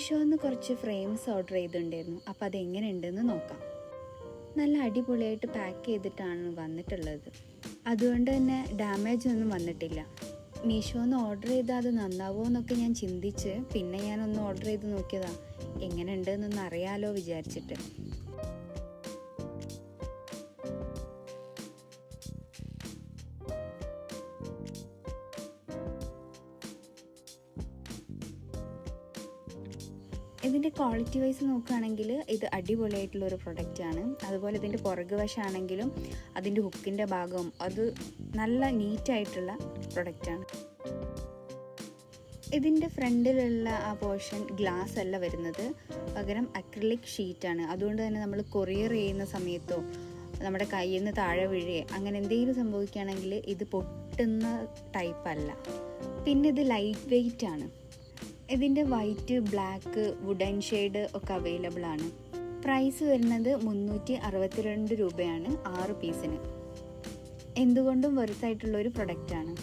മീഷോന്ന് കുറച്ച് frames order ചെയ്തിട്ടുണ്ടായിരുന്നു. അപ്പോൾ അതെങ്ങനെയുണ്ടെന്ന് നോക്കാം. നല്ല അടിപൊളിയായിട്ട് പാക്ക് ചെയ്തിട്ടാണ് വന്നിട്ടുള്ളത്. അതുകൊണ്ട് തന്നെ ഡാമേജ് ഒന്നും വന്നിട്ടില്ല. മീഷോന്ന് ഓർഡർ ചെയ്താൽ അത് നന്നാവുമോ എന്നൊക്കെ ഞാൻ ചിന്തിച്ച് പിന്നെ ഞാനൊന്ന് ഓർഡർ ചെയ്ത് നോക്കിയതാണ്, എങ്ങനെയുണ്ടെന്നൊന്ന് അറിയാലോ വിചാരിച്ചിട്ട്. ഇതിൻ്റെ ക്വാളിറ്റി വൈസ് നോക്കുകയാണെങ്കിൽ ഇത് അടിപൊളിയായിട്ടുള്ളൊരു പ്രൊഡക്റ്റാണ്. അതുപോലെ ഇതിൻ്റെ പുറകു വശമാണെങ്കിലും അതിൻ്റെ ഹുക്കിൻ്റെ ഭാഗവും അത് നല്ല നീറ്റായിട്ടുള്ള പ്രൊഡക്റ്റാണ്. ഇതിൻ്റെ ഫ്രണ്ടിലുള്ള ആ പോർഷൻ ഗ്ലാസ് അല്ല വരുന്നത്, പകരം അക്രിലിക് ഷീറ്റാണ്. അതുകൊണ്ട് തന്നെ നമ്മൾ കൊറിയർ ചെയ്യുന്ന സമയത്തോ നമ്മുടെ കയ്യിൽ നിന്ന് താഴെ വീഴുകയോ അങ്ങനെ എന്തെങ്കിലും സംഭവിക്കുകയാണെങ്കിൽ ഇത് പൊട്ടുന്ന ടൈപ്പല്ല. പിന്നെ ഇത് ലൈറ്റ് വെയ്റ്റ് ആണ്. ഇതിൻ്റെ വൈറ്റ്, ബ്ലാക്ക്, വുഡൻ ഷെയ്ഡ് ഒക്കെ അവൈലബിൾ ആണ്. പ്രൈസ് വരുന്നത് 362 രൂപയാണ് 6 പീസിന്. എന്തുകൊണ്ടും വെറുത്തായിട്ടുള്ളൊരു പ്രൊഡക്റ്റാണ്.